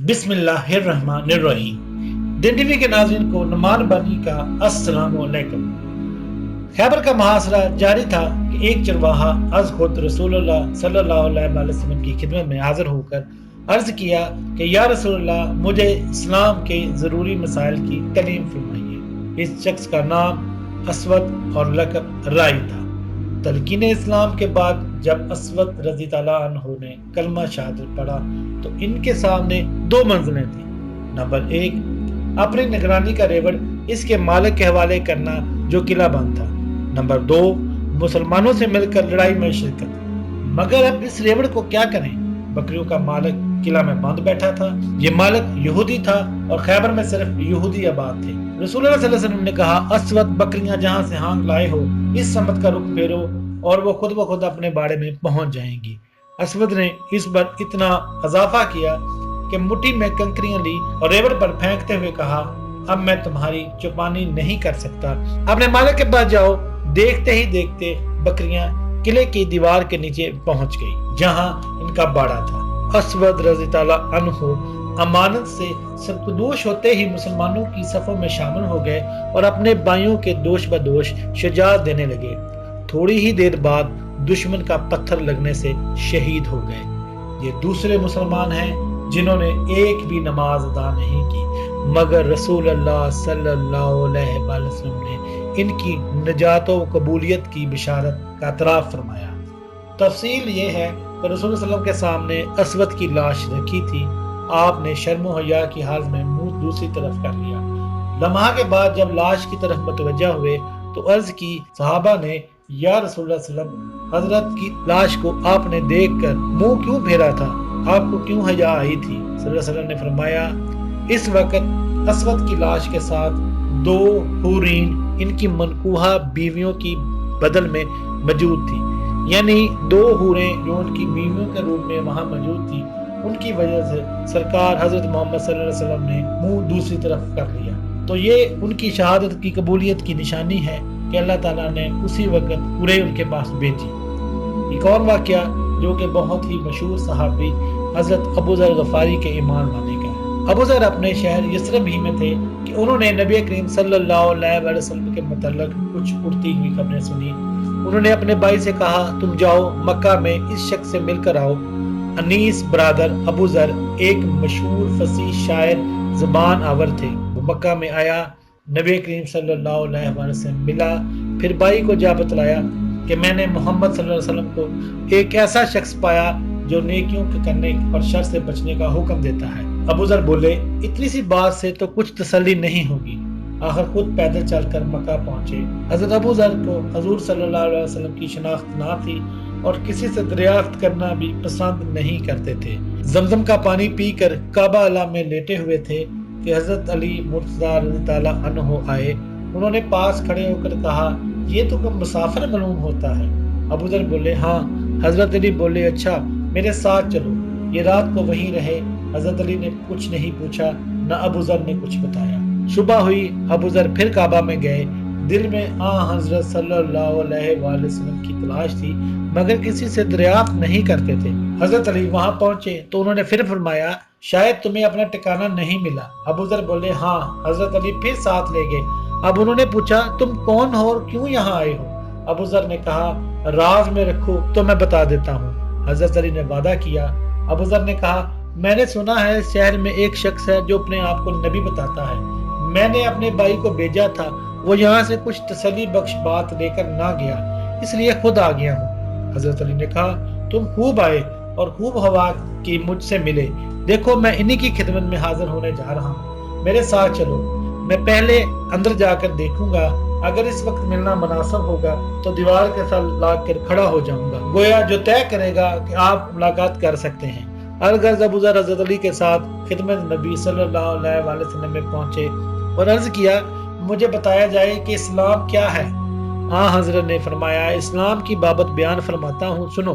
बिस्मिल्लाहिर्रहमानिर्रहीम। दिन टीवी के नाज़रीन को नुमान बनी का अस्सलाम वालेकुम। खैबर का मुहासरा जारी था कि एक चरवाहा अज खुद रसूलुल्लाह सल्लल्लाहु अलैहि वसल्लम की खिदमत में हाजिर होकर अर्ज किया कि या रसूलुल्लाह, मुझे इस्लाम के ज़रूरी मसाइल की तालीम फरमाइए। इस शख्स का नाम असवद और लक़ब राई था। तलकीन इस्लाम के बाद जब असवद रज़ी ताला अन्हु ने कलमा शहादत पढ़ा तो इनके सामने दो मंजिलें थी। नंबर एक, अपनी निगरानी का रेवड़ इसके मालिक के हवाले करना जो किला बंद था। नंबर दो, मुसलमानों से मिलकर लड़ाई में शिरकत। मगर अब इस रेवड़ को क्या करें? बकरियों का मालिक किला में बंद बैठा था। ये मालिक यहूदी था और खैबर में सिर्फ यहूदी आबाद थे। रसूलुल्लाह सल्लल्लाहु अलैहि वसल्लम ने कहा, असवद, बकरियां जहां से हांग लाए हो इस समत का रुख फेरो और वो खुद ब खुद अपने बाड़े में पहुंच जाएंगी। असवद ने इस बार इतना अजाफा किया कि मुट्ठी में कंकरियां ली और रेवड़ पर फेंकते हुए कहा, अब मैं तुम्हारी चौपानी नहीं कर सकता, अपने मालिक के पास जाओ। देखते ही देखते बकरियां किले की दीवार के नीचे पहुंच गई जहां इनका बाड़ा था। असवद रज़ी ताला अन्हु अमानत से सख्तदोश होते ही मुसलमानों की सफों में शामिल हो गए और अपने भाइयों के दोष बदोश शुजाअत देने लगे। थोड़ी ही देर बाद दुश्मन का पत्थर लगने से शहीद हो गए। ये दूसरे मुसलमान हैं जिन्होंने एक भी नमाज अदा नहीं की, मगर रसूलुल्लाह सल्लल्लाहु अलैहि वसल्लम ने इनकी निजात व कबूलियत की बिशारत का इतराफ फरमाया। तफसील ये है कि रसूल सल्लल्लाहु अलैहि वसल्लम के सामने असवद की लाश रखी थी। आपने शर्म व हया की हालत में मुंह दूसरी तरफ कर लिया। लम्हा के बाद जब लाश की तरफ मुतवज्जा हुए तो अर्ज की, सहाबा ने, या रसूलुल्लाह सल्लल्लाहु अलैहि वसल्लम, हजरत की लाश को आपने देखकर मुंह क्यों फेरा था? आपको क्यों हया आई थी? सल्लल्लाहु अलैहि वसल्लम ने फरमाया, इस वक्त असवद की लाश के साथ दो हुरीन इनकी मनकूहा बीवियों की बदल में मौजूद थी, यानी दो हूरें जो उनकी बीवियों के रूप में वहां मौजूद थी। उनकी वजह से सरकार हजरत मोहम्मद सल्लल्लाहु अलैहि वसल्लम ने मुंह दूसरी तरफ कर लिया। तो ये उनकी शहादत की कबूलियत की निशानी है कि अल्लाह ताला ने उसी वक्त पूरे उनके पास भेजी। एक और वाकया जो कि बहुत ही मशहूर सहाबी हजरत अबू ज़र गफारी के ईमान लाने का है। अबू ज़र अपने शहर यसरब ही में थे कि उन्होंने नबी करीम सल्लल्लाहु अलैहि वसल्लम के मतलब कुछ उड़ती हुई खबरें सुनी। उन्होंने अपने भाई से कहा, तुम जाओ मक्का में इस शख्स से मिलकर आओ। अनीस ब्रादर अबू ज़र एक मशहूर फसीह शायर ज़बान आवर थे। वो मक्का में आया, नबी करीम सल्लल्लाहु अलैहि वसल्लम मिला, फिर भाई को जा बतलाया कि मैंने मोहम्मद सल्लल्लाहु अलैहि वसल्लम को एक ऐसा शख्स पाया जो नेकियों के करने और शर से बचने का हुक्म देता है। अबू ज़र बोले, इतनी सी बात से तो कुछ तसल्ली नहीं होगी। आखिर खुद पैदल चलकर मक्का पहुंचे। हज़रत अबू ज़र को हुज़ूर सल्लल्लाहु अलैहि वसल्लम की शनाख्त ना थी और किसी से दरियाफ्त करना भी पसंद नहीं करते थे। जमजम का पानी पीकर काबा अला में लेटे हुए थे कि हजरत अली मुर्तज़ा रज़ी ताला अन्हु आए। उन्होंने पास खड़े होकर कहा, ये तो कब मुसाफिर मालूम होता है। अबू ज़र बोले, हाँ। हजरत अली बोले, अच्छा मेरे साथ चलो, ये रात को वहीं रहे। हजरत अली ने कुछ नहीं पूछा, न अबू ज़र ने कुछ बताया। सुबह हुई, अबू ज़र फिर काबा में गए। दिल में हजरत सल्लल्लाहु अलैहि वसल्लम की तलाश थी, मगर किसी से दरियाफ्त नहीं करते थे। हजरत अली वहां पहुंचे तो उन्होंने फिर फरमाया, शायद तुम्हें अपना ठिकाना नहीं मिला। अबू ज़र बोले, हाँ। हजरत अली फिर साथ ले गए। अब उन्होंने पूछा, तुम कौन हो और क्यों यहाँ आए हो? अबू ज़र ने कहा, राज में रखो तो मैं बता देता हूँ। हजरत अली ने वादा किया। अबू ज़र ने कहा, मैंने सुना है शहर में एक शख्स है जो अपने आप को नबी बताता है। मैंने अपने भाई को भेजा था, वो यहाँ से कुछ तसल्ली बख्श बात लेकर ना गया, इसलिए खुद आ गया हूँ। हजरत अली ने कहा, तुम खूब आए और खूब हवा की मुझसे मिले। देखो मैं इन्हीं की खिदमत में हाजिर होने जा रहा हूँ, मेरे साथ चलो। मैं पहले अंदर जाकर देखूंगा, अगर इस वक्त मिलना मुनासिब होगा तो दीवार के साथ लाकर खड़ा हो जाऊंगा, गोया जो तय करेगा कि आप मुलाकात कर सकते हैं। अलगर्ज अबू ज़र हज़रत अली के साथ खिदमत नबी सल्लल्लाहु अलैहि वसल्लम में पहुंचे और अर्ज किया, मुझे बताया जाए कि इस्लाम क्या है। हाँ, हजरत ने फरमाया, इस्लाम की बाबत बयान फरमाता हूँ, सुनो।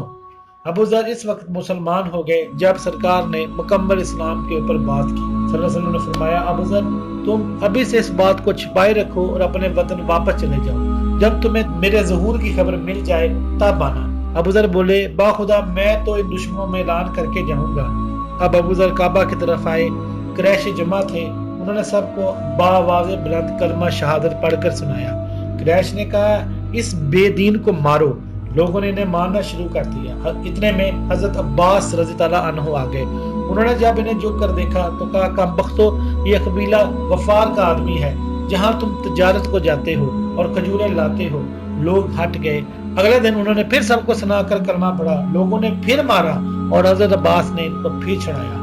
अबू ज़र इस वक्त मुसलमान हो गए जब सरकार ने मुकम्मल इस्लाम के ऊपर बात की। सल्लल्लाहु अलैहि वसल्लम ने फरमाया, अबू ज़र तुम अभी से इस बात को छिपाए रखो और अपने वतन वापस चले जाओ। जब तुम्हें मेरे ज़हूर की खबर मिल जाए तब आना। अबू ज़र बोले, बाखुदा मैं तो इन दुश्मनों में ऐलान करके जाऊंगा। اب ابو ذر کعبہ کی طرف آئے، قریش جمع تھے، انہوں نے سب کو باواضح بلند کلمہ شہادت پڑھ کر سنایا۔ قریش نے کہا اس بے دین کو مارو، لوگوں نے انہیں مارنا شروع کر دیا۔ اتنے میں حضرت عباس رضی اللہ عنہ آ گئے، انہوں نے جب انہیں جھک کر دیکھا تو کہا کم بختو، یہ قبیلہ غفار کا آدمی ہے، جہاں تم تجارت کو جاتے ہو اور کھجوریں لاتے ہو۔ لوگ ہٹ گئے۔ اگلے دن انہوں نے پھر سب کو سنا کر کلمہ پڑھا، لوگوں نے پھر مارا اور حضرت عباس نے ان کو پھر چھڑایا۔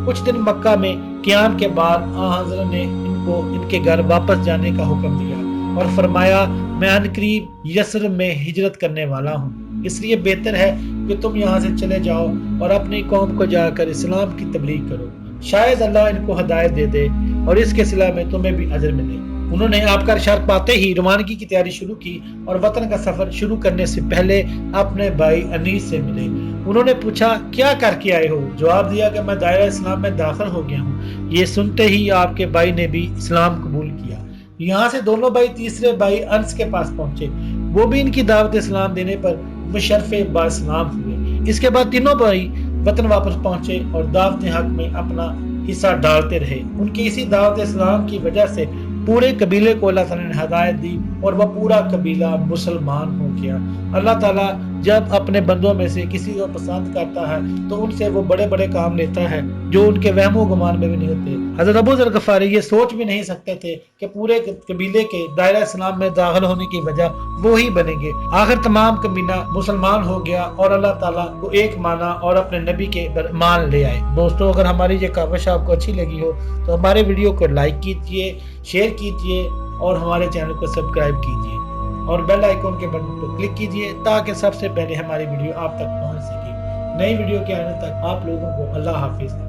کچھ دن مکہ میں قیام کے بعد حضرت نے ان کو ان کے گھر واپس جانے کا حکم دیا اور فرمایا میں عنقریب یثرب میں ہجرت کرنے والا ہوں، اس لیے بہتر ہے کہ تم یہاں سے چلے جاؤ اور اپنی قوم کو جا کر اسلام کی تبلیغ کرو، شاید اللہ ان کو ہدایت دے دے اور اس کے صلہ میں تمہیں بھی اجر ملے۔ انہوں نے آپ کا ارشاد پاتے ہی روانگی کی تیاری شروع کی اور وطن کا سفر شروع کرنے سے پہلے اپنے بھائی انیس سے ملے۔ انہوں نے پوچھا کیا کر کے آئے ہو؟ جواب دیا کہ میں دائرہ اسلام میں داخل ہو گیا ہوں۔ یہ سنتے ہی آپ کے بھائی نے بھی اسلام قبول کیا۔ یہاں سے دونوں بھائی تیسرے بھائی انس کے پاس پہنچے، وہ بھی ان کی دعوت اسلام دینے پر مشرف با اسلام ہوئے۔ اس کے بعد تینوں بھائی وطن واپس پہنچے اور دعوت حق میں اپنا حصہ ڈالتے رہے۔ ان کی اسی دعوت اسلام کی وجہ سے پورے قبیلے کو اللہ تعالیٰ نے ہدایت دی اور وہ پورا قبیلہ مسلمان ہو گیا۔ اللہ تعالیٰ جب اپنے بندوں میں سے کسی کو پسند کرتا ہے تو ان سے وہ بڑے بڑے کام لیتا ہے جو ان کے وہم و گمان میں بھی نہیں ہوتے۔ حضرت ابو ذر غفاری یہ سوچ بھی نہیں سکتے تھے کہ پورے قبیلے کے دائرہ اسلام میں داخل ہونے کی وجہ وہی بنیں گے۔ آخر تمام قبیلہ مسلمان ہو گیا اور اللہ تعالیٰ کو ایک مانا اور اپنے نبی کے مان لے آئے۔ دوستو اگر ہماری یہ کاوش آپ کو اچھی لگی ہو تو ہمارے ویڈیو کو لائک کیجئے، شیئر کیجئے اور ہمارے چینل کو سبسکرائب کیجئے اور بیل آئیکن کے بٹن پر کلک کیجئے تاکہ سب سے پہلے ہماری ویڈیو آپ تک پہنچ سکے۔ نئی ویڈیو کے آنے تک آپ لوگوں کو اللہ حافظ۔